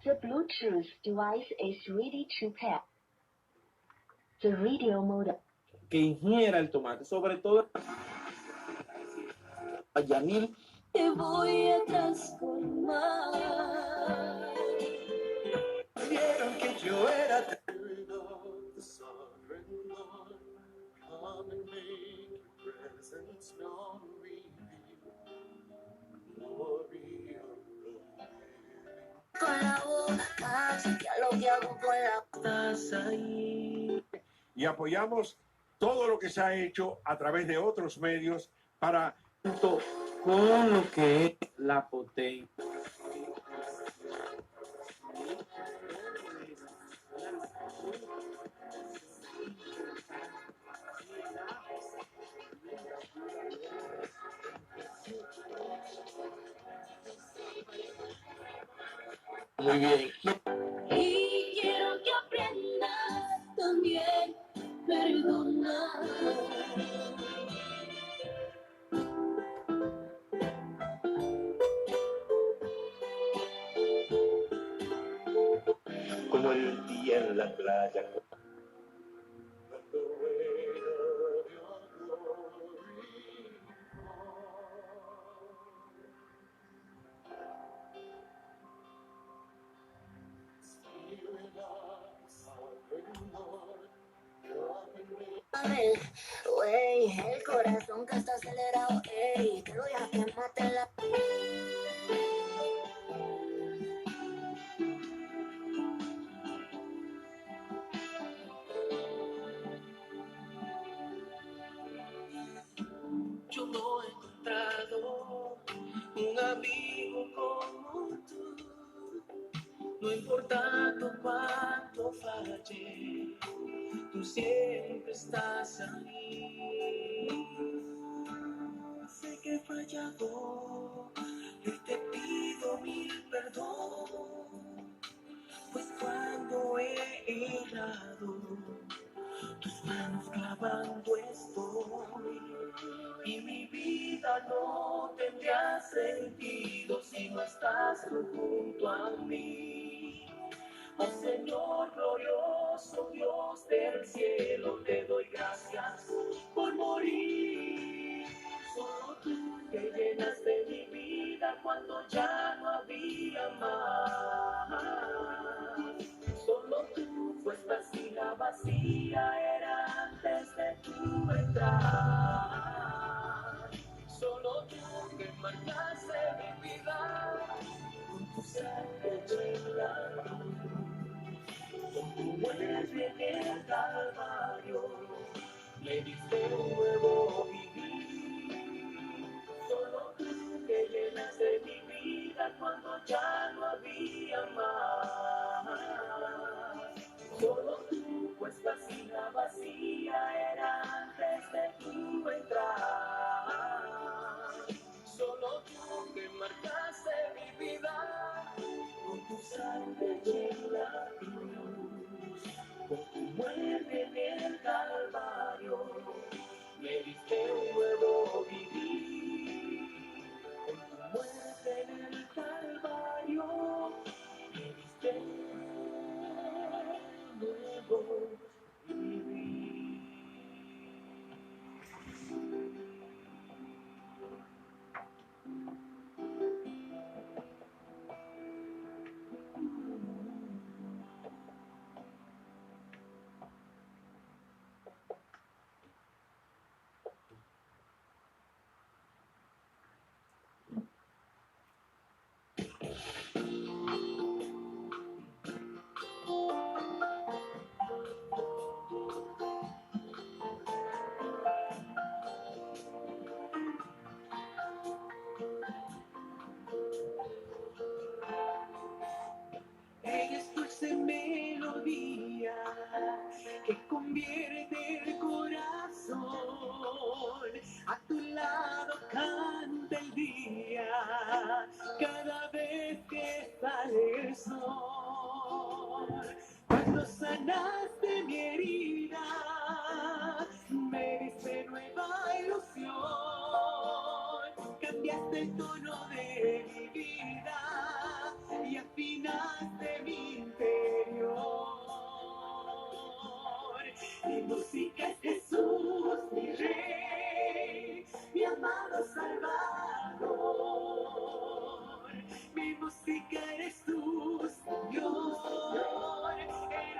The Bluetooth device is ready to pair. The radio modem. Que ingiera el tomate, sobre todo a Yanil. Te voy a transformar. Vieron que yo era Con la boca, ya lo que hago con la... Estás ahí. Y apoyamos todo lo que se ha hecho a través de otros medios para... con lo que es la potencia. Muy bien. Y quiero que aprendas también perdonar. como el día en la playa. Wey, el corazón que está acelerado, ey, te voy a quemarte la... Yo no he encontrado un amigo como tú. No importando cuánto falle, tú siempre estás ahí. Sé que he fallado y te pido mil perdón, pues cuando he errado, tus manos clavando estoy, y mi vida no tendría sentido si no estás tú junto a mí. Oh Señor glorioso, Dios del cielo, te doy gracias por morir. Solo tú que llenaste mi vida cuando ya no había más. Solo tú, pues vacía, vacía era antes de tu entrar. Solo tú que marcaste mi vida con tu sangre en la cruz, con tu muerte en el Calvario, me diste un nuevo vivir. Solo tú que llenaste mi vida cuando ya no había más. Solo tú, pues vacía, vacía era antes de tu entrar. Solo tú que marcaste mi vida con tu sangre en la cruz, con tu muerte en el Calvario, me diste un nuevo vivir. Con tu muerte en el Calvario, me diste un nuevo vivir. Ella es dulce melodía que convierte el corazón. A tu lado canta el día cada vez que sale el sol. Cuando sanaste mi herida, me diste nueva ilusión. Cambiaste el tono de mi vida y afinaste Mi música es Jesús, mi Rey, mi amado Salvador. Mi música eres tú, Señor, el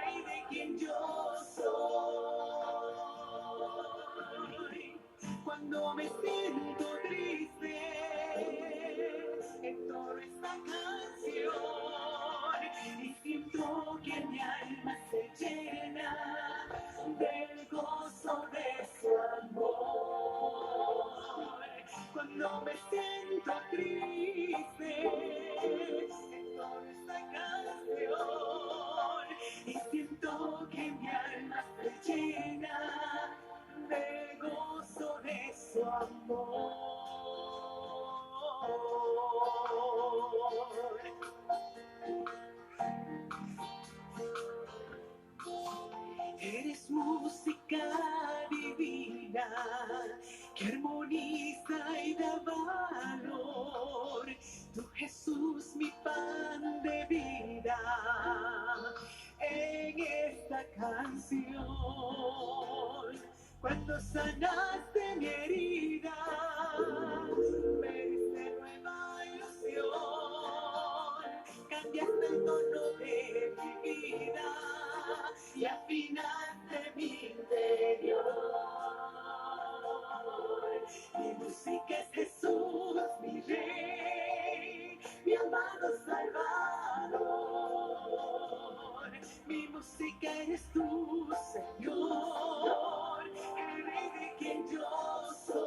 Rey de quien yo soy. Cuando me siento triste, entono esta canción y siento que mi alma se llena del gozo de su amor. Cuando me siento triste, entono esta canción y siento que mi alma se llena del gozo de su amor. Eres música divina que armoniza y da valor. Tú, Jesús, mi pan de vida, en esta canción. Cuando sanaste mi herida, me diste nueva ilusión. Cambiaste el tono de mi vida y afinaste mi interior. Mi música es Jesús, mi Rey, mi amado Salvador. Mi música eres tú, Señor, el Rey de quien yo soy.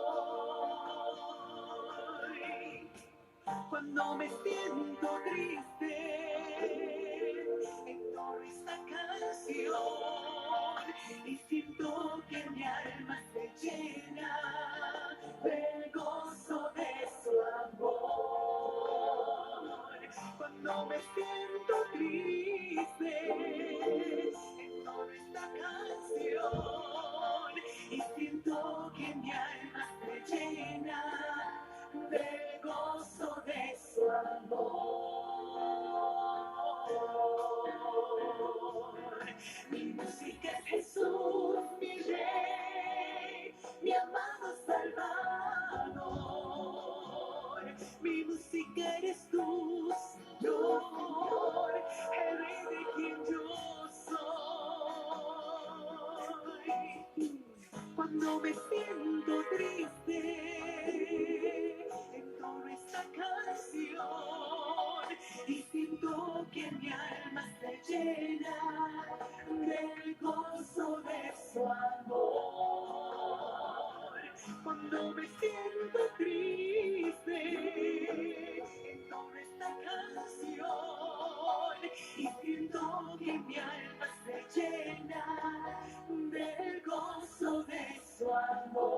Cuando me siento triste, entono esta canción y siento que mi alma se llena del gozo de su amor. Cuando me siento triste, entono esta canción y siento que mi alma se llena del gozo de su amor. Mi música es Jesús, mi Rey, mi amado Salvador. Mi música eres tú, Señor, el Rey de quien yo soy. Cuando me siento triste, entono esta canción y siento que mi alma se llena del gozo de su amor. Cuando me siento triste, entono esta canción y siento que mi alma se llena del gozo de su amor,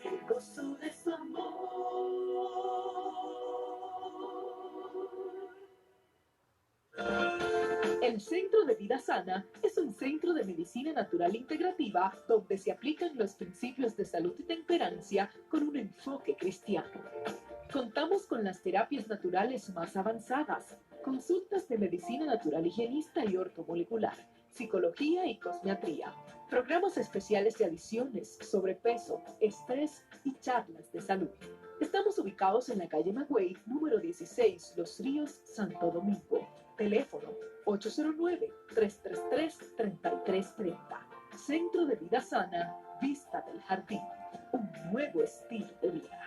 el gozo de su amor. El Centro de Vida Sana es un centro de medicina natural integrativa donde se aplican los principios de salud y temperancia con un enfoque cristiano. Contamos con las terapias naturales más avanzadas, consultas de medicina natural higienista y ortomolecular, psicología y cosmiatría, programas especiales de adicciones, sobrepeso, estrés y charlas de salud. Estamos ubicados en la calle Magüey, número 16, Los Ríos, Santo Domingo. Teléfono 809-333-3330. Centro de Vida Sana, Vista del Jardín. Un nuevo estilo de vida.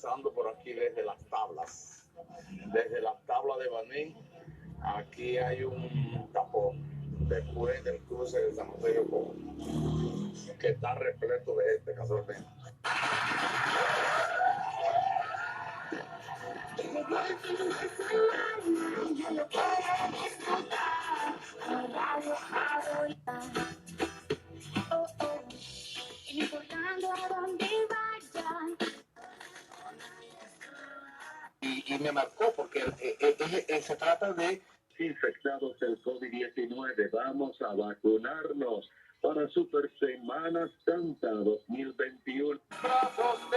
comenzando por aquí desde las tablas. Desde las tablas de Baní, aquí hay un tapón. Después del cruce de San José de Ocoa, que está repleto de gente casualmente. Y me marcó porque se trata de infectados del COVID-19. Vamos a vacunarnos para Super Semana Santa 2021. brazos de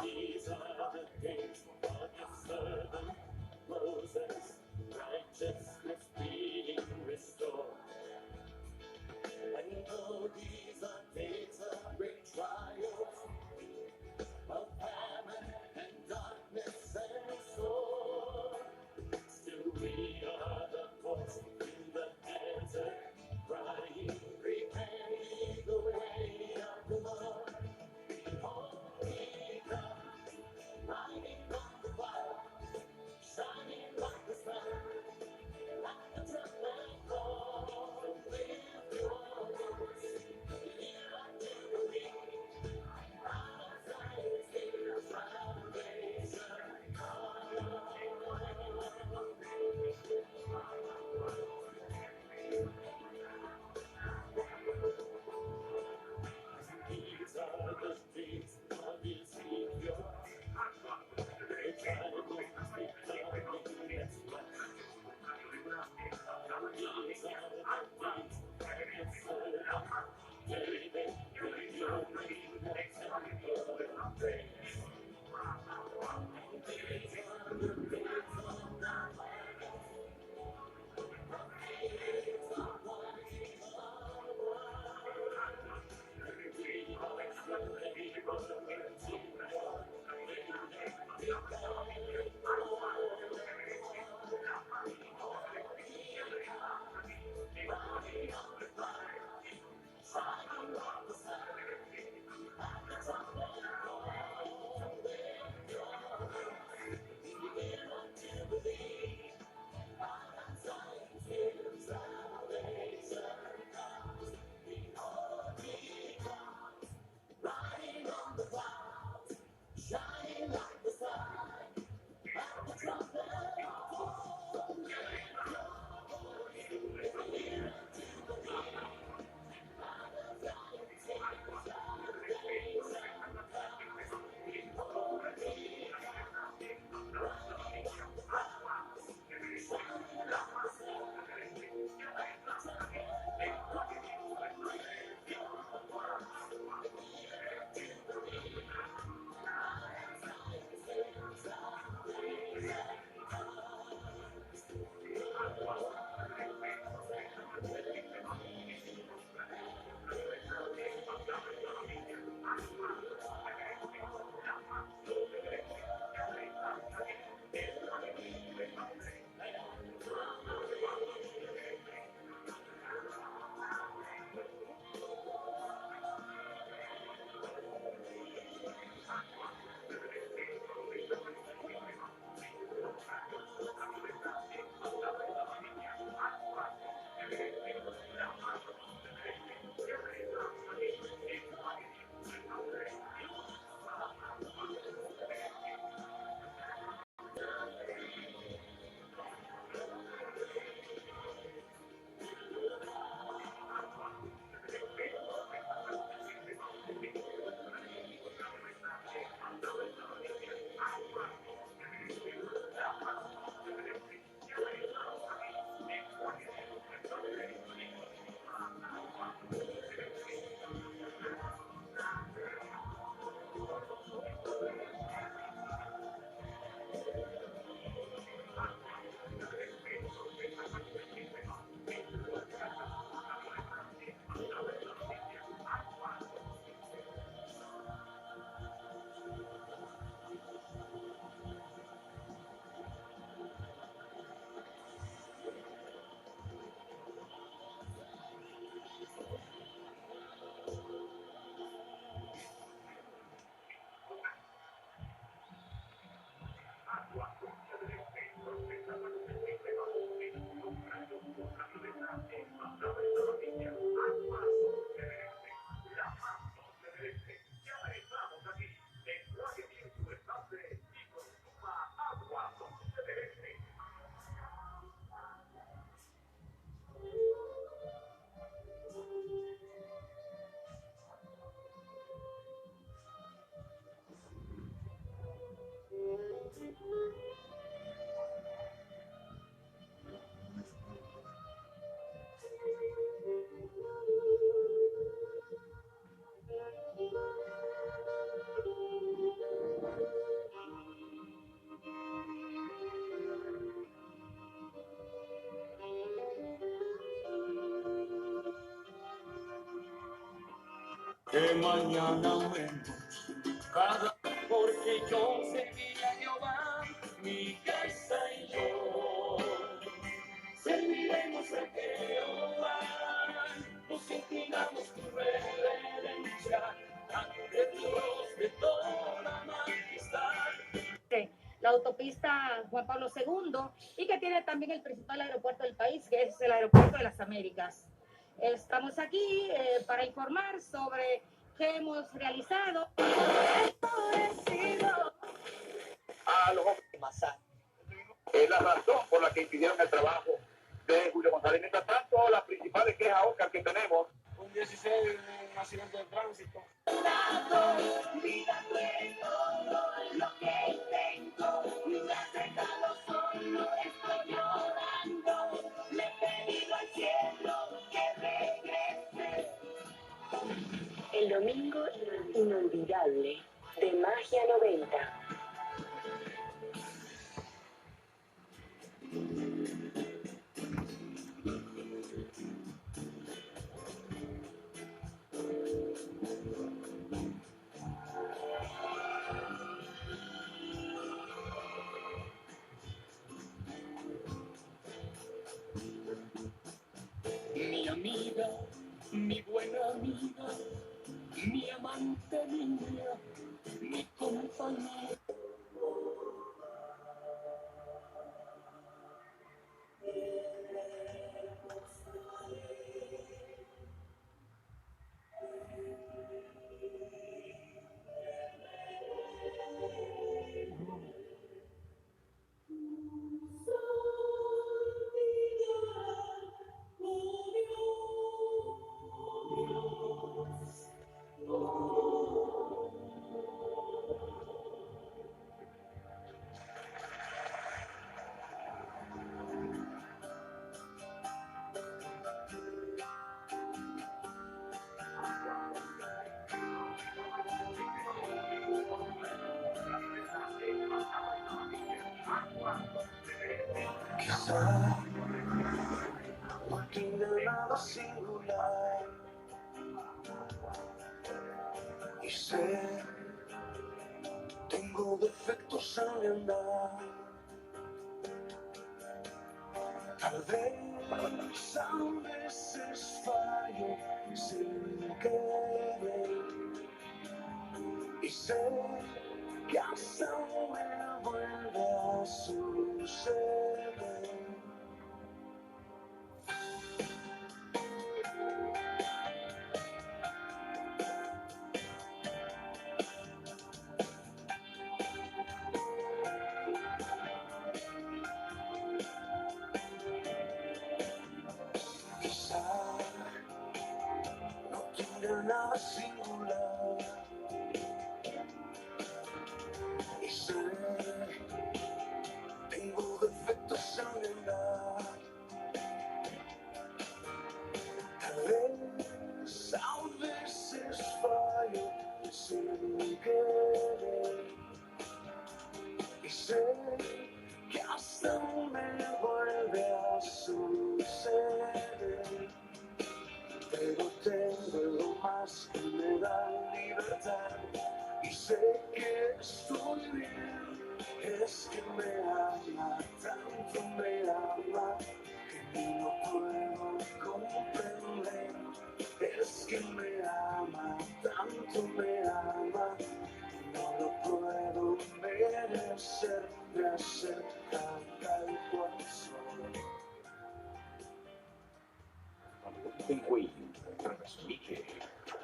These are the days of your servant Moses, righteousness being restored. And though these are days of great trials, of famine and darkness and sword, still we are the voice in the desert, crying, repent ye the way. que mañana menos. Cada porque yo serví a Jehová, mi casa y yo. Serviremos a Jehová, nos inclinamos tu reverencia ante Dios de toda majestad. La autopista Juan Pablo II y que tiene también el principal aeropuerto del país, que es el Aeropuerto de las Américas. Estamos aquí para informar sobre qué hemos realizado. A los es la razón por la que impidieron el trabajo de Julio González. Mientras tanto, las principales quejas, Oscar, que tenemos. Un 16, un accidente de tránsito. El domingo inolvidable de Magia 90. Mi amiga, mi buena amiga, mi amante mía, mi compañera. Quizá no tiene nada singular y sé, tengo defectos al andar. Tal vez a veces fallo sin querer y sé que hasta me vuelve a suceder. Quizá no tiene nada singular y sé, tengo defectos al andar. Tal vez a veces fallo sin querer y sé que hasta me vuelve a suceder. Pero tengo lo más que me da libertad y sé que estoy bien. Es que me ama, tanto me ama, que no puedo comprender. Es que me ama, tanto me ama, no lo puedo merecer. Me acerca tal cual soy. Higüey transmite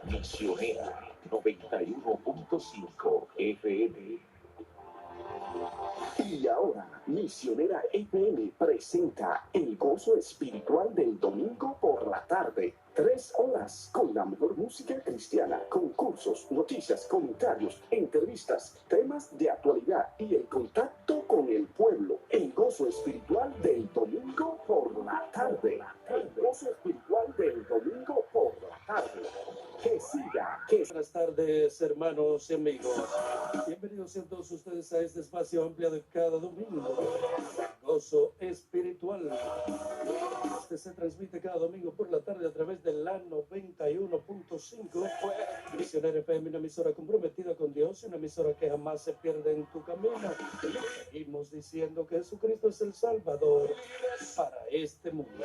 Misionera 91.5 FM. Y ahora, Misionera FM presenta el gozo espiritual del domingo por la tarde. 3 horas con la mejor música cristiana, concursos, noticias, comentarios, entrevistas, temas de actualidad y el contacto con el pueblo. El gozo espiritual del domingo por la tarde. El gozo espiritual del domingo por la tarde. Que siga, que Buenas tardes, hermanos y amigos. Bienvenidos sean todos ustedes a este espacio ampliado cada domingo. Gozo Espiritual. Este se transmite cada domingo por la tarde a través de la 91.5. Misionera FM, una emisora comprometida con Dios, una emisora que jamás se pierde en tu camino. Seguimos diciendo que Jesucristo es el Salvador para este mundo.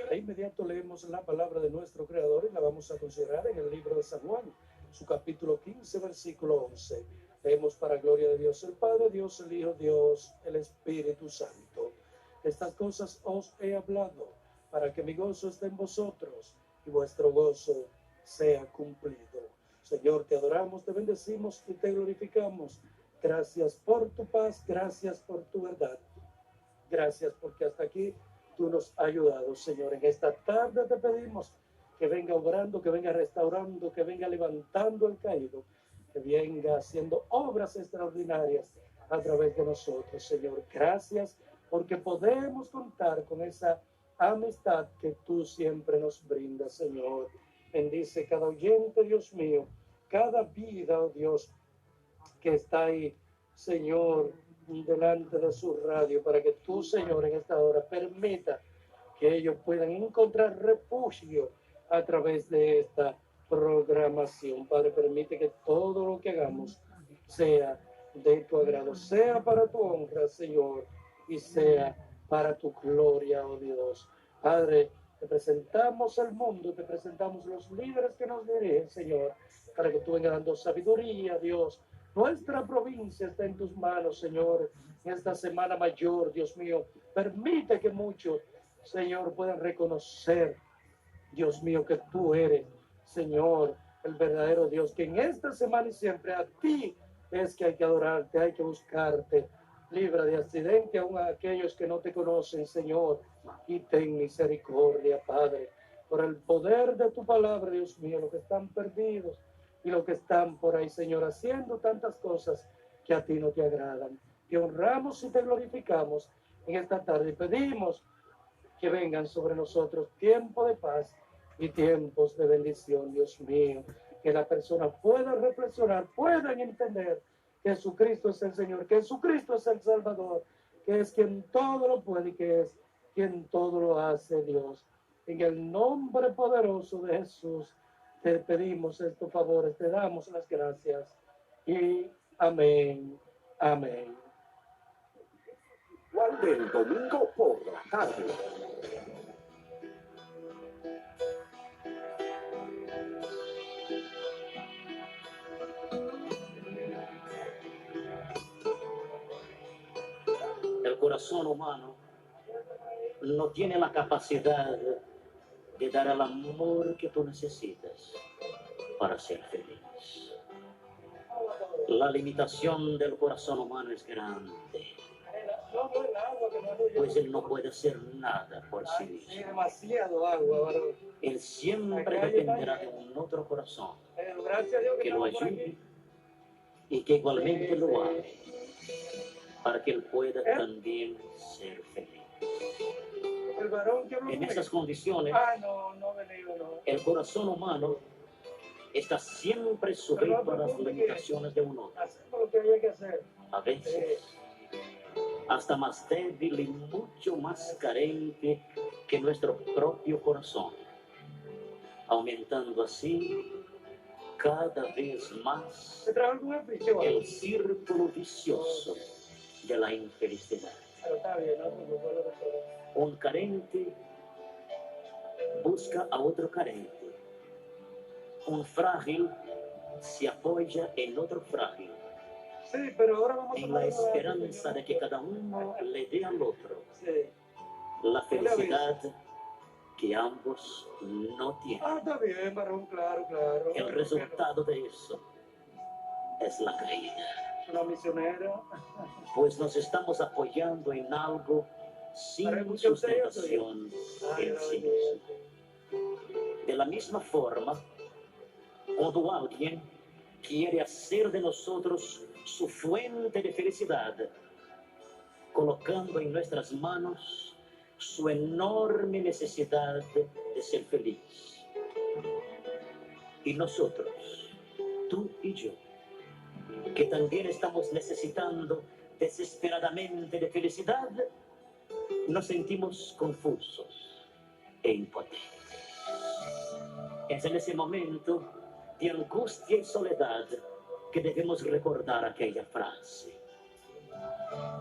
De inmediato leemos la palabra de nuestro Creador y la vamos a considerar en el libro de San Juan, su capítulo 15, versículo 11. Leemos para gloria de Dios el Padre, Dios el Hijo, Dios el Espíritu Santo. Estas cosas os he hablado para que mi gozo esté en vosotros y vuestro gozo sea cumplido. Señor, te adoramos, te bendecimos y te glorificamos. Gracias por tu paz, gracias por tu verdad. Gracias porque hasta aquí tú nos has ayudado, Señor. En esta tarde te pedimos que venga obrando, que venga restaurando, que venga levantando el caído, que venga haciendo obras extraordinarias a través de nosotros, Señor. Gracias porque podemos contar con esa amistad que tú siempre nos brindas, Señor. Bendice cada oyente, Dios mío, cada vida, oh Dios, que está ahí, Señor, delante de su radio, para que tú, Señor, en esta hora permita que ellos puedan encontrar refugio a través de esta programación. Padre, permite que todo lo que hagamos sea de tu agrado, sea para tu honra, Señor, y sea para tu gloria, oh Dios. Padre, te presentamos el mundo, te presentamos los líderes que nos dirigen, Señor, para que tú vengas dando sabiduría, Dios. Nuestra provincia está en tus manos, Señor, en esta semana mayor, Dios mío. Permite que muchos, Señor, puedan reconocer, Dios mío, que tú eres, Señor, el verdadero Dios, que en esta semana y siempre a ti es que hay que adorarte, hay que buscarte. Libra de accidente aún a aquellos que no te conocen, Señor, y ten misericordia, Padre, por el poder de tu palabra, Dios mío, los que están perdidos y los que están por ahí, Señor, haciendo tantas cosas que a ti no te agradan. Te honramos y te glorificamos en esta tarde y pedimos que vengan sobre nosotros tiempo de paz y tiempos de bendición, Dios mío, que la persona pueda reflexionar, puedan entender que Jesucristo es el Señor, que Jesucristo es el Salvador, que es quien todo lo puede y que es quien todo lo hace, Dios. En el nombre poderoso de Jesús te pedimos estos favores, te damos las gracias y amén, amén. Igual del domingo por la tarde. El corazón humano no tiene la capacidad de dar el amor que tú necesitas para ser feliz. La limitación del corazón humano es grande, pues él no puede hacer nada por sí mismo. Demasiado agua, varón. Él siempre dependerá de un otro corazón que lo ayude y que igualmente lo ame, para que él pueda también ser feliz. En esas condiciones, el corazón humano está siempre sujeto a las limitaciones de un otro. A veces, hasta más débil y mucho más carente que nuestro propio corazón, aumentando así cada vez más el círculo vicioso de la infelicidad. Un carente busca a otro carente. Un frágil se apoya en otro frágil, en la esperanza de que cada uno le dé al otro la felicidad que ambos no tienen. Está bien, varón, claro, claro. El resultado de eso es la caída. Una misionera. Pues nos estamos apoyando en algo sin sustentación en sí mismo. De la misma forma, cuando alguien quiere hacer de nosotros su fuente de felicidad, colocando en nuestras manos su enorme necesidad de ser feliz. Y nosotros, tú y yo, que también estamos necesitando desesperadamente de felicidad, nos sentimos confusos e impotentes. Es en ese momento de angustia y soledad que debemos recordar aquella frase: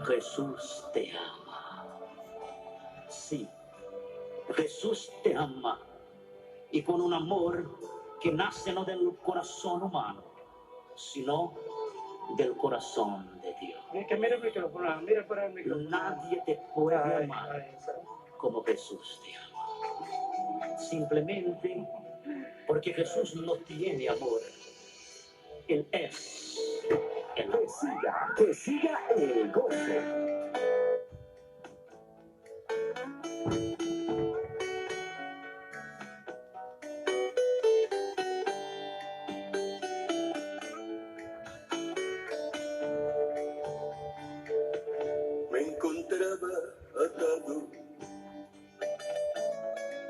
Jesús te ama. Sí, Jesús te ama, y con un amor que nace no del corazón humano, sino del corazón de Dios. Que mira el micrófono, mira para el micrófono. Nadie te puede amar como Jesús te ama. Simplemente porque Jesús no tiene amor. Él es el amor. Que siga el gozo. Me encontraba atado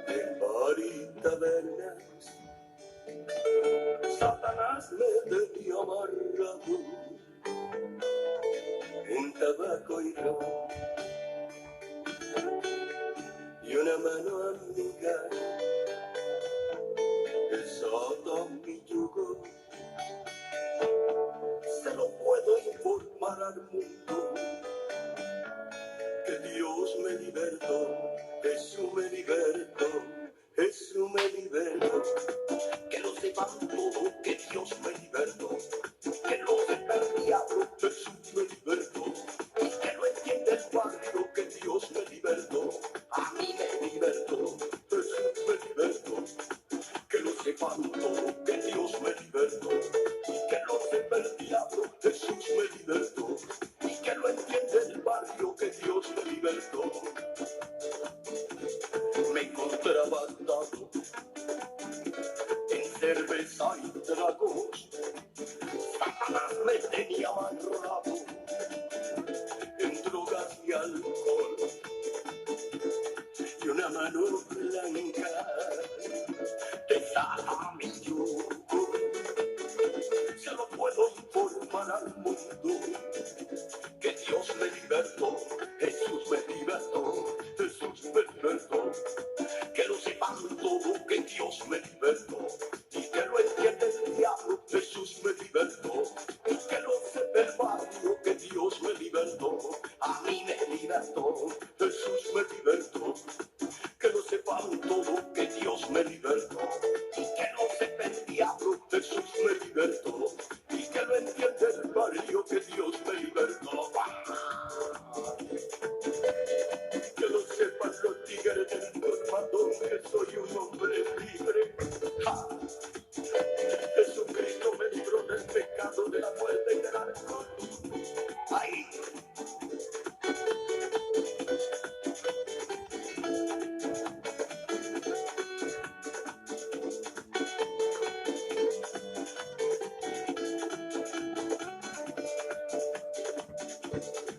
en bar y tabernas. Satanás me tenía amarrado en tabaco y ron, y una mano amiga desata mi yugo. Se lo puedo informar al mundo que Dios me libertó, Jesús me libertó, Jesús me libertó. Que lo sepan todo, que Dios me libertó, que lo sepa el diablo, Jesús me libertó, y que lo entienda el barrio, que Dios me libertó, a mí me libertó, Jesús me libertó. Que lo sepan todo, que Dios me libertó, y que lo sepa el diablo, Jesús me libertó, y que lo entienda el barrio, que Dios me libertó. Me encontraba atado en cerveza y tragos. Satanás me tenía amarrado en drogas y alcohol, y una mano blanca desata mi yugo. Se lo puedo informar al mundo que Dios me libertó, Jesús me libertó, Jesús me libertó. Que lo sepan todo, que Dios me libertó, y que lo entienda el diablo, Jesús me libertó, y que lo sepa el barrio, que Dios me libertó, a mí me libertó, Jesús me libertó. Que lo sepan todo, que Dios me libertó, y que lo sepa el diablo, Jesús me libertó, y que lo entienda el barrio, que Dios me libertó. Que lo sepan los tigres del colmadón, que soy un hombre libre. ¡Ja! Jesucristo me libró del pecado, de la muerte y del alcohol. ¡Ay!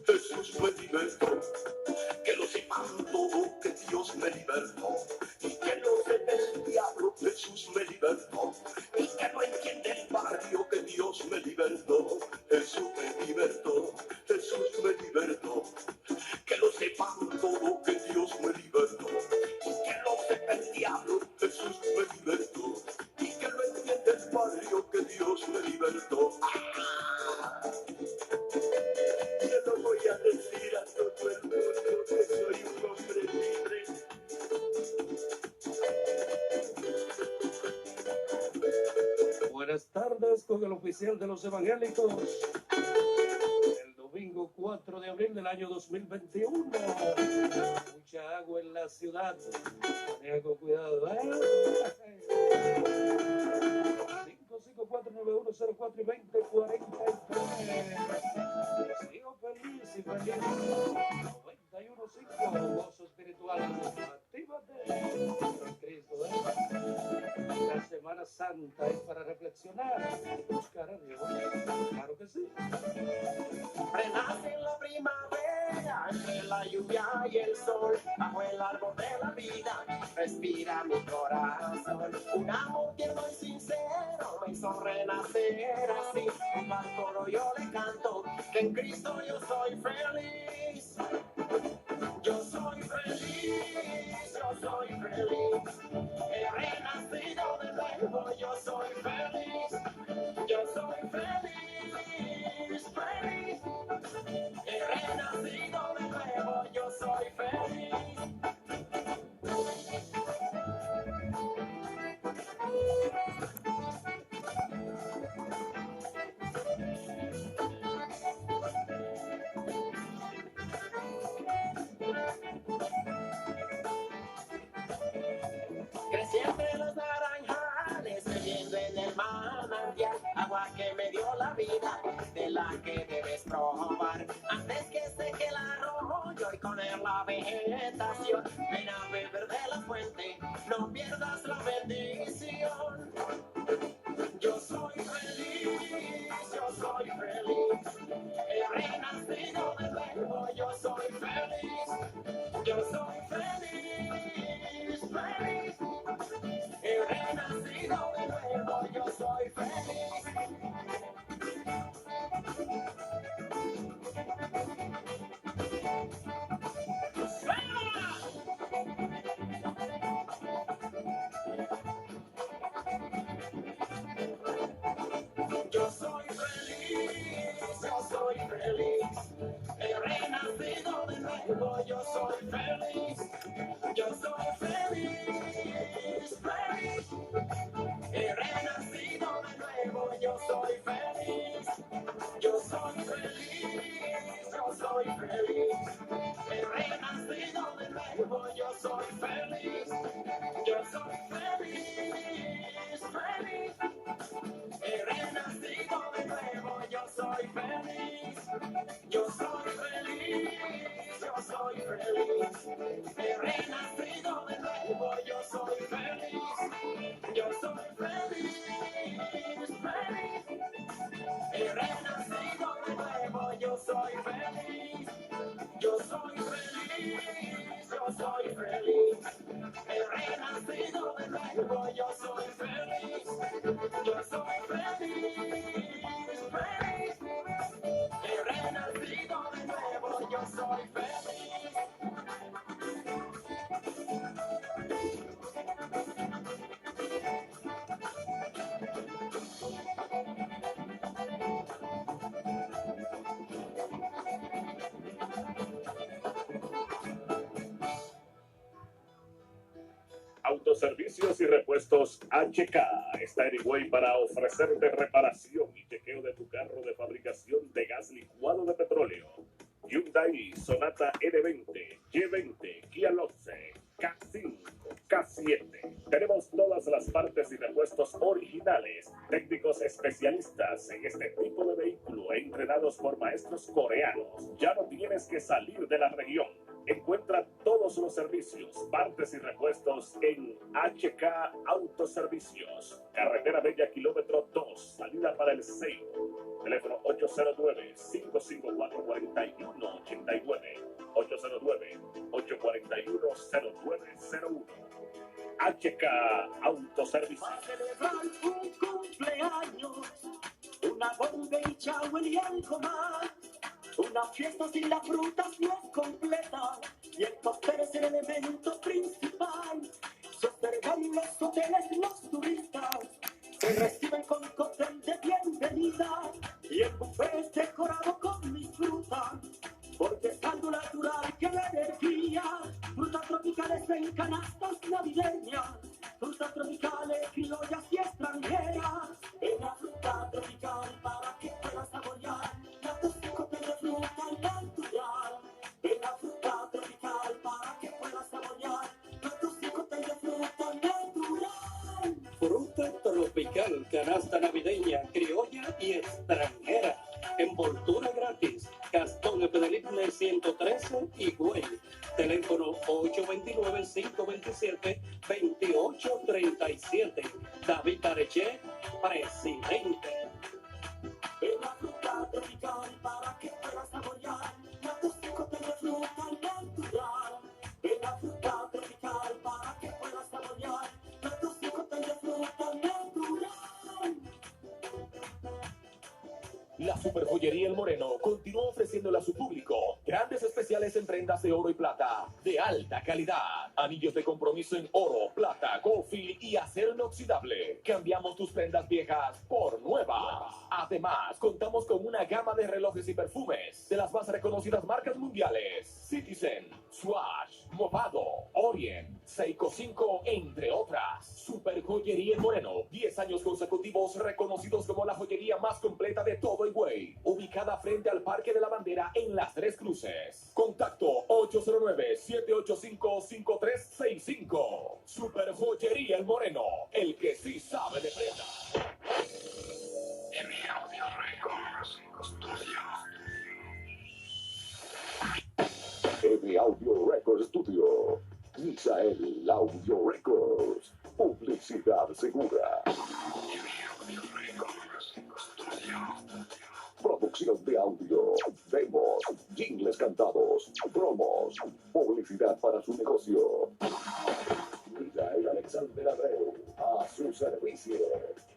Jesús me libertó, que lo sepan todo, que Dios me libertó, y que lo sepa el diablo, Jesús me libertó, y que no entienda el barrio, que Dios me libertó, Jesús me libertó, Jesús me libertó. Que lo sepan todo, que Dios me libertó, y que lo sepa el diablo, Jesús me libertó, y que lo entienda el barrio, que Dios me libertó. Yo lo voy a decir a todo el mundo, que soy un hombre libre. Buenas tardes con el oficial de los evangélicos. El domingo 4 de abril del año 2021. Mucha agua en la ciudad. Maneja con cuidado. 554-9104 y 2043. Sigo feliz y feliz. 91.5. Gozo espiritual. Actívate. Con Cristo. La Semana Santa es para reflexionar y buscar a Dios. Claro que sí. Renace la primavera entre la la lluvia y el sol, bajo el árbol de la vida, respira mi corazón. Un amor tierno y sincero me hizo renacer así. Un al coro yo le canto, que en Cristo yo soy feliz. Yo soy feliz, yo soy feliz. He renacido de nuevo, yo soy feliz. Yo soy feliz, feliz. He renacido de nuevo, yo soy feliz. Crecí entre los naranjales, bebiendo en el manantial, agua que me dio la vida, de la que debes probar. Antes que seque el arroyo y con él la vegetación, ven a beber de la fuente, no pierdas la bendición. Yo soy feliz, yo soy feliz. He renacido de nuevo, yo soy feliz. Yo soy feliz, feliz. He renacido de nuevo, yo soy feliz. Yo soy feliz, yo soy feliz. He renacido de nuevo, yo soy feliz. Yo soy feliz, feliz. He renacido de nuevo, yo soy feliz. Yo soy feliz, yo soy feliz. He renacido de nuevo, yo soy feliz. Yo soy feliz, feliz. He renacido de nuevo, yo soy feliz. Yo soy feliz, yo soy feliz. He renacido de nuevo, yo soy feliz. Yo soy feliz, feliz. He renacido de nuevo, yo soy feliz. Yo soy feliz, yo soy feliz. He renacido de nuevo, yo soy feliz. Yo soy feliz, feliz. He renacido de nuevo, yo soy feliz. Autoservicios y repuestos HK está en Higüey para ofrecerte reparación y chequeo de tu carro de fabricación de gas licuado de petróleo. Hyundai Sonata N20, Y20, Kia Loxe, K5, K7. Tenemos todas las partes y repuestos originales, técnicos especialistas en este tipo de vehículo, entrenados por maestros coreanos. Ya no tienes que salir de la región. Encuentra todos los servicios, partes y repuestos en HK Autoservicios. Carretera Bella, kilómetro 2, salida para el Seibo. Teléfono 809-554-4189. 809-841-0901. HK Autoservicios. Para celebrar un cumpleaños, una bomba y chau y algo más. Una fiesta sin las frutas no es completa y el pastel es el elemento principal. Se observan los hoteles, los turistas se reciben con cóctel de bienvenida y el buffet es decorado con mis frutas porque es algo natural que la energía. Frutas tropicales en canastas navideñas, frutas tropicales criollas y extranjeras. En la fruta tropical para que puedas saborear cóctel de fruta natural. En la fruta tropical para que puedas saborear cóctel de fruta natural. Fruta tropical, canasta navideña, criolla y extranjera. Envoltura gratis. Gastón Epideligne 113 Higüey. Teléfono 829-527-2837. David Areche, presidente. En la fruta tropical para que puedas saborear cóctel de fruta natural. Superjoyería El Moreno continúa ofreciéndole a su público grandes especiales en prendas de oro y plata de alta calidad. Anillos de compromiso en oro, plata, goldfield y acero inoxidable. Cambiamos tus prendas viejas por nuevas. Además, contamos con una gama de relojes y perfumes de las más reconocidas marcas mundiales: Citizen, Swatch, Movado, Orient, Seiko 5, entre otras. Superjoyería El Moreno, 10 años consecutivos reconocidos como la joyería más completa de todo Higüey. Ubicada frente al Parque de la Bandera en Las Tres Cruces. Contacto 809-785-5365. Superjoyería El Moreno, el que sí sabe de prendas. M Audio Records Studio. M Audio Records Studio. Misael Audio Records. Publicidad segura. Producción de audio, demos, jingles cantados, promos, publicidad para su negocio. Misael Alexander Abreu, a su servicio.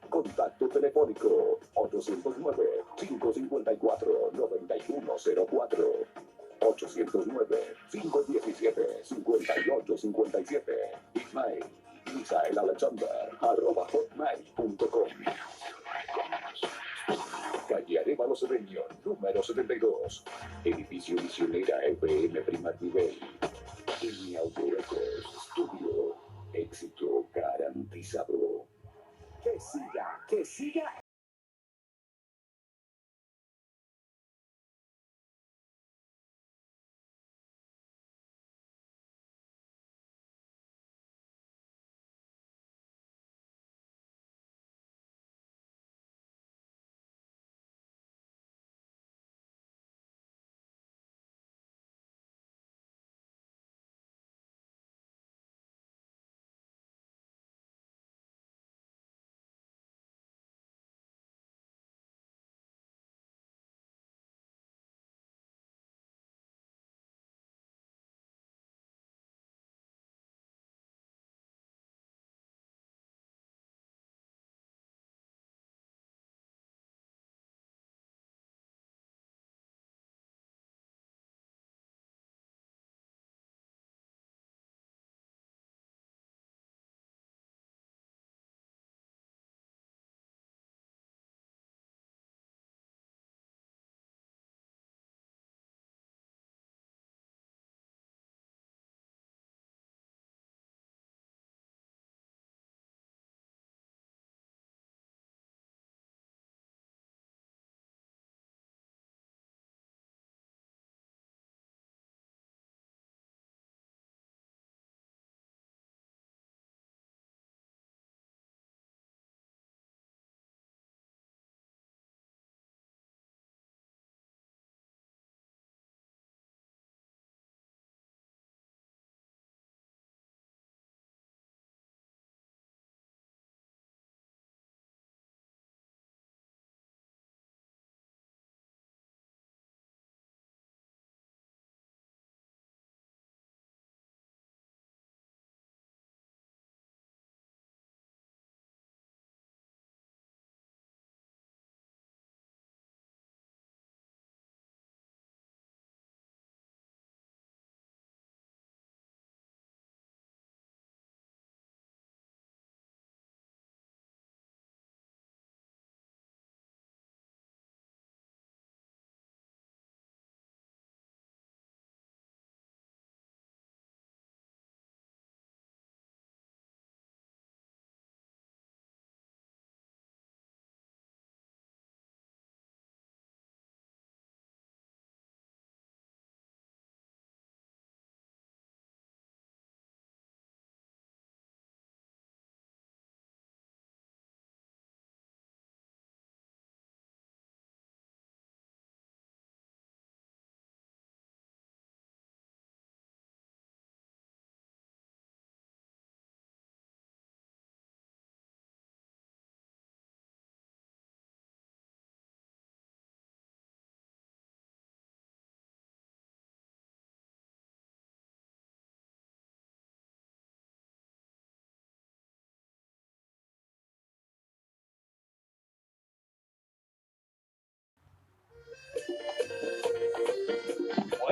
Contacto telefónico 809-554-9104. 809-517-5857. Email misaelalexander@hotmail.com. Calle Arévalo Cedeño, número 72. Edificio Misionera EPM primer nivel. En Audio Records Studio. Éxito garantizado. Que siga.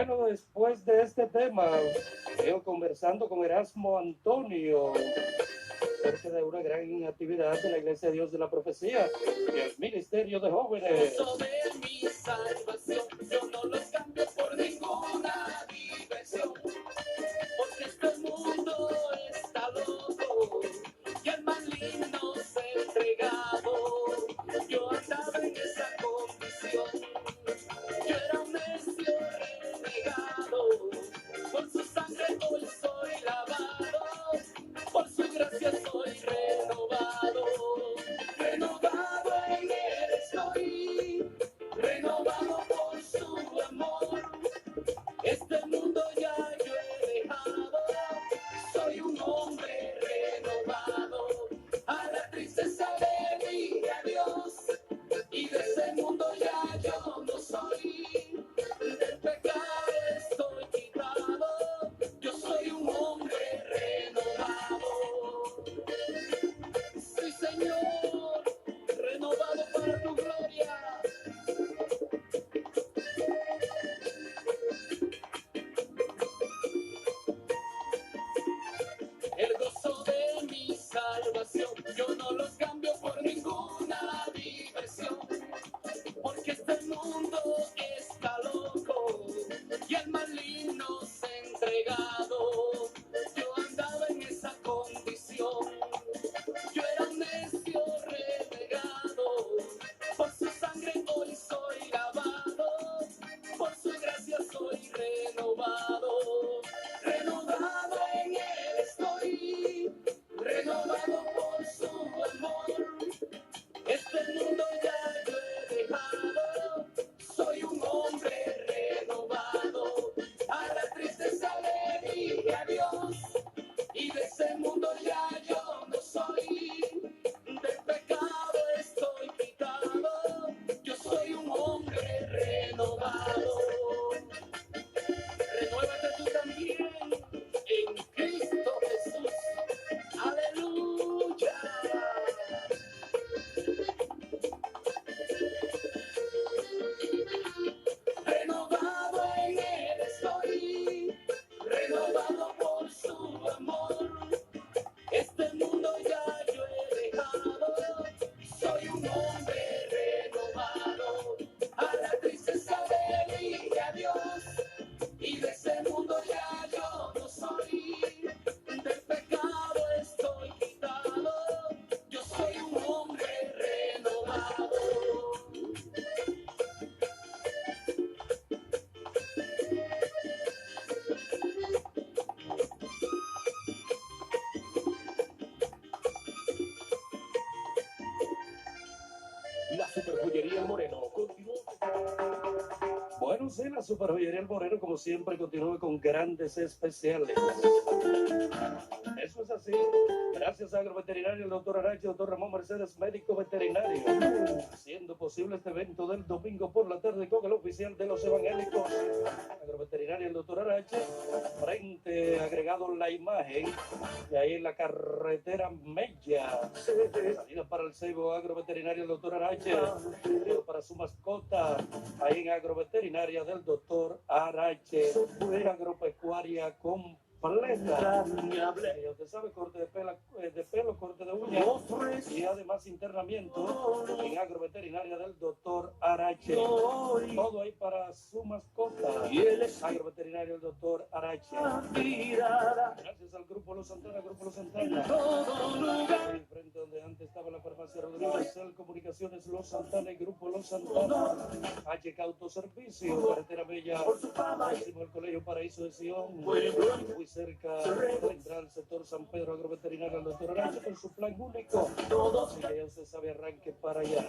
Bueno, después de este tema, veo conversando con Erasmo Antonio acerca de una gran actividad de la Iglesia de Dios de la Profecía y el Ministerio de Jóvenes. Sobre mi salvación, yo no los cambio por ninguna diversión, porque este mundo está loco y el maligno se ha entregado. Yo andaba en esa condición, yo era un necio renegado, por su sangre hoy soy lavado, por su gracia soy renovado, renovado en él estoy, renovado por su amor. Este mundo ya yo he dejado, soy un hombre renovado, a la tristeza le dije adiós, y de ese mundo ya yo no soy, del pecado estoy quitado, yo soy un hombre renovado. Sí, Señor, renovado para tu gloria. El gozo de mi salvación, yo no los cambio por ninguna diversión, porque este mundo está loco y el maligno se ha entregado. Yo andaba en esa condición, yo era un necio renegado, por su sangre hoy soy lavado, por su gracia soy renovado, renovado en él estoy, renovado por su amor. Este mundo ya yo he dejado, soy un hombre renovado, a la tristeza le dije adiós, y de ese mundo ya yo no soy, del pecado estoy quitado, yo soy un hombre renovado. Renuévate tú también en Cristo Jesús. Aleluya. Renovado en él estoy, renovado por su amor. Este mundo ya yo he dejado, soy un hombre renovado, a la tristeza le dije adiós, y de ese mundo ya yo no soy, del pecado estoy quitado, yo soy un hombre renovado. La Superjoyería El Moreno continúa. Bueno, sí, la Superjoyería El Moreno, como siempre, continúa con grandes especiales. Eso es así. Gracias a Agroveterinario, el doctor Arache, doctor Ramón Mercedes, médico veterinario, haciendo posible este evento del domingo por la tarde con el oficial de los evangélicos. Agroveterinario, el doctor Arache, frente agregado la imagen, y ahí en la carretera Mella, salida para el Ceibo. Agroveterinario, el doctor Arache, todo para su mascota, ahí en Agroveterinaria del doctor Arache, agropecuaria completa. Ya usted sabe, corte de pelo, corte de uñas y además internamiento en Agroveterinaria del doctor Arache. Todo ahí para su mascota. Agroveterinario del doctor Arache. Gracias al Grupo Los Santana, Grupo Los Santana. Ahí frente donde antes estaba la farmacia Rodríguez, Cel Comunicaciones Los Santana y Grupo Los Santana. HK Autoservicio, carretera Bella, próximo al Colegio Paraíso de Sion. Muy cerca vendrá el sector San Pedro, Agroveterinario, el doctor Arache con su plan único. Así que ya usted sabe, arranque para allá.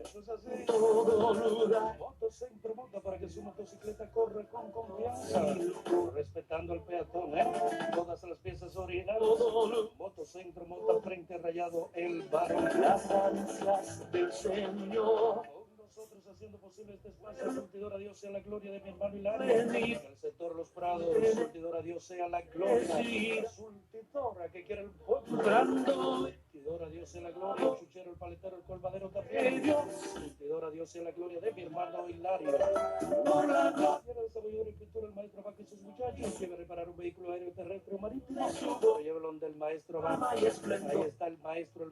Eso es así. Moto Centro Monta para que su motocicleta corra con confianza, respetando al peatón, todas las piezas originales. Moto Centro Monta frente Rayado El Barrio. Las ansias del Señor nosotros haciendo posible este espacio. Surtidor a Dios sea la gloria de mi hermano Hilario. En el sector Los Prados, surtidor a Dios sea la gloria. Surtidora que quiere el pueblo. Surtidor a Dios sea la gloria. El chuchero, el paletero, el colmadero también. Surtidor a Dios sea la gloria de mi hermano Hilario. Por la gloria de sabiduría y pintura, el maestro Vaca y sus muchachos. Quiere reparar un vehículo aéreo, terrestre o marítimo. Llévelo donde el maestro Vaca. Ahí está el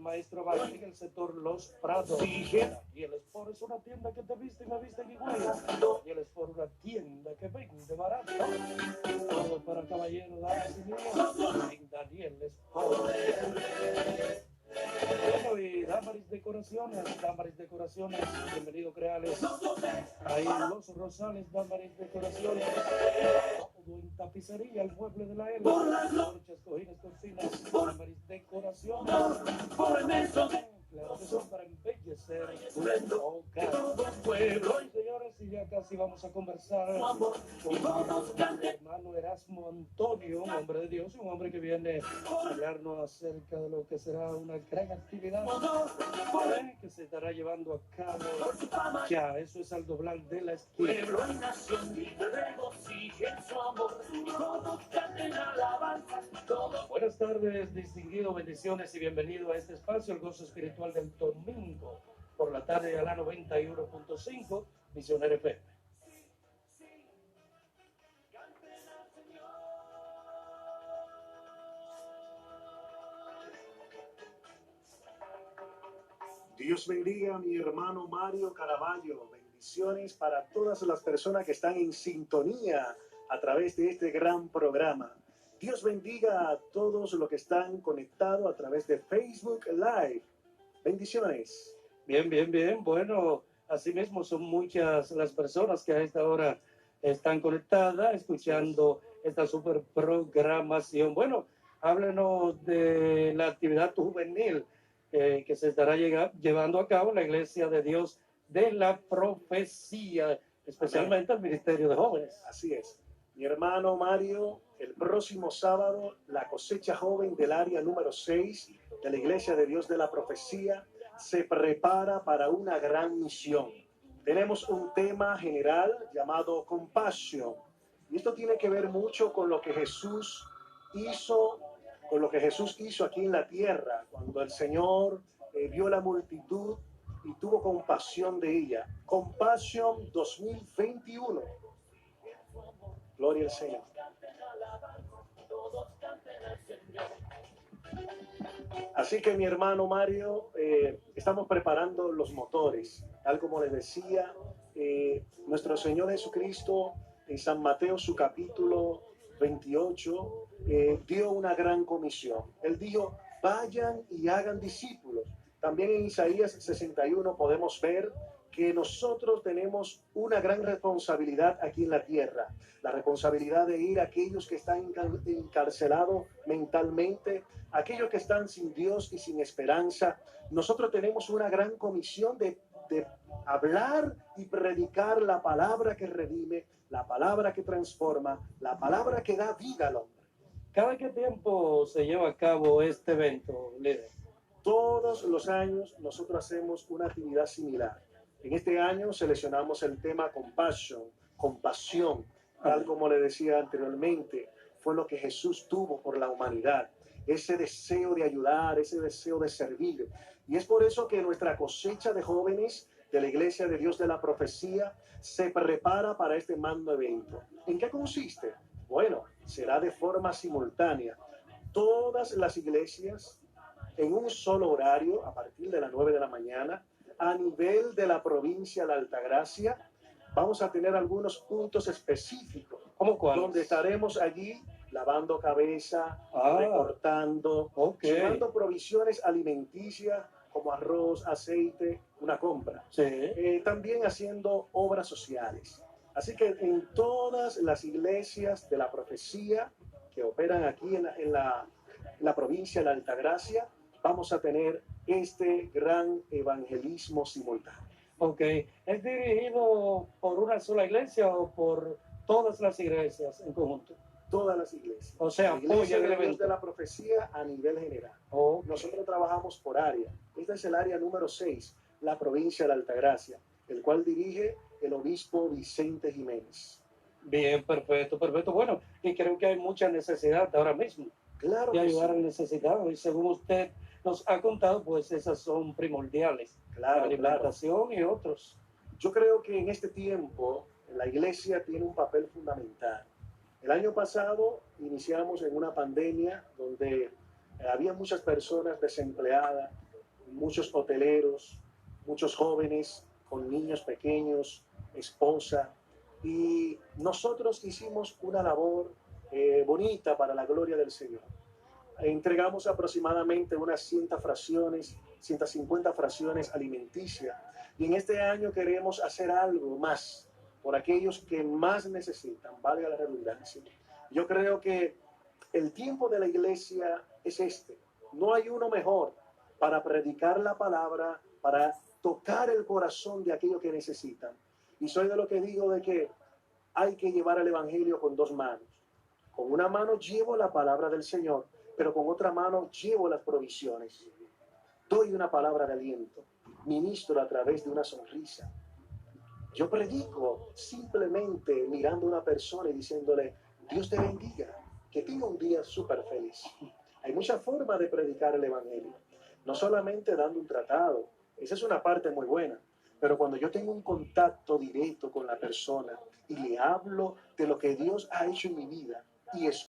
maestro Vaca en el sector Los Prados. Y el Sport es una tienda que te viste y me viste igual. Y el Sport una tienda que vende barato. Todo para caballeros, damas y niños. En Daniel Sport. Bueno, y Damaris Decoraciones, bienvenido Creales. Ahí en Los Rosales, Damaris Decoraciones. Todo en tapicería, el mueble de la L. Colchas, cojines, cocinas, Damaris Decoraciones. Claro que son para embellecer hogar. Y señores, y ya casi vamos a conversar con mi hermano Erasmo Antonio, un hombre de Dios, un hombre que viene a hablarnos acerca de lo que será una gran actividad que se estará llevando a cabo. Ya, eso es al doblar de la esquina. Buenas tardes, distinguidos, bendiciones y bienvenido a este espacio, el gozo espiritual del domingo por la tarde a la 91.5, Misionero FM. Dios bendiga a mi hermano Mario Caraballo. Bendiciones para todas las personas que están en sintonía a través de este gran programa. Dios bendiga a todos los que están conectados a través de Facebook Live. Bendiciones. Bien, bien, bien. Bueno, así mismo son muchas las personas que a esta hora están conectadas, escuchando esta super programación. Bueno, háblenos de la actividad juvenil que se estará llevando a cabo en la Iglesia de Dios de la Profecía, especialmente el Ministerio de Jóvenes. Así es. Mi hermano Mario, el próximo sábado, la cosecha joven del área número 6 de la Iglesia de Dios de la Profecía se prepara para una gran misión. Tenemos un tema general llamado compasión. Y esto tiene que ver mucho con lo que Jesús hizo, aquí en la tierra, cuando el Señor vio la multitud y tuvo compasión de ella. Compasión 2021. Gloria al Señor. Así que mi hermano Mario, estamos preparando los motores. Tal como les decía, nuestro Señor Jesucristo en San Mateo, su capítulo 28, dio una gran comisión. Él dijo, vayan y hagan discípulos. También en Isaías 61 podemos ver que nosotros tenemos una gran responsabilidad aquí en la tierra. La responsabilidad de ir a aquellos que están encarcelados mentalmente, aquellos que están sin Dios y sin esperanza. Nosotros tenemos una gran comisión de hablar y predicar la palabra que redime, la palabra que transforma, la palabra que da vida al hombre. ¿Cada qué tiempo se lleva a cabo este evento, líder? Todos los años nosotros hacemos una actividad similar. En este año seleccionamos el tema compasión, tal como le decía anteriormente, fue lo que Jesús tuvo por la humanidad, ese deseo de ayudar, ese deseo de servir. Y es por eso que nuestra cosecha de jóvenes de la Iglesia de Dios de la Profecía se prepara para este magno evento. ¿En qué consiste? Bueno, será de forma simultánea. Todas las iglesias en un solo horario, a partir de las 9 de la mañana, a nivel de la provincia de la Altagracia, vamos a tener algunos puntos específicos. ¿Cómo cuáles? Donde estaremos allí lavando cabeza, recortando, llevando provisiones alimenticias como arroz, aceite, una compra. Sí. También haciendo obras sociales. Así que en todas las iglesias de la profecía que operan aquí en la provincia de la Altagracia, vamos a tener este gran evangelismo simultáneo. Ok. ¿Es dirigido por una sola iglesia o por todas las iglesias en conjunto? Todas las iglesias. O sea, la iglesia apoya el de Dios evento de la profecía a nivel general. Okay. Nosotros trabajamos por área. Este es el área número 6, la provincia de la Altagracia. el cual dirige el obispo Vicente Jiménez. Bien, perfecto, perfecto. Bueno, y creo que hay mucha necesidad ahora mismo Claro de que ayudar sí. al necesitado. Y según usted nos ha contado, pues esas son primordiales. Claro, la alimentación y otros. Yo creo que en este tiempo la iglesia tiene un papel fundamental. El año pasado iniciamos en una pandemia donde había muchas personas desempleadas, muchos hoteleros, muchos jóvenes con niños pequeños, esposa, y nosotros hicimos una labor bonita para la gloria del Señor. Entregamos aproximadamente unas 150 fracciones alimenticias, y en este año queremos hacer algo más por aquellos que más necesitan, valga la redundancia. Yo creo que el tiempo de la iglesia es este. No hay uno mejor para predicar la palabra, para tocar el corazón de aquellos que necesitan. Y soy de lo que digo de que hay que llevar el evangelio con dos manos. Con una mano llevo la palabra del Señor, pero con otra mano llevo las provisiones. Doy una palabra de aliento, ministro a través de una sonrisa. Yo predico simplemente mirando a una persona y diciéndole, Dios te bendiga, que tenga un día súper feliz. Hay muchas formas de predicar el evangelio, no solamente dando un tratado, esa es una parte muy buena, pero cuando yo tengo un contacto directo con la persona y le hablo de lo que Dios ha hecho en mi vida y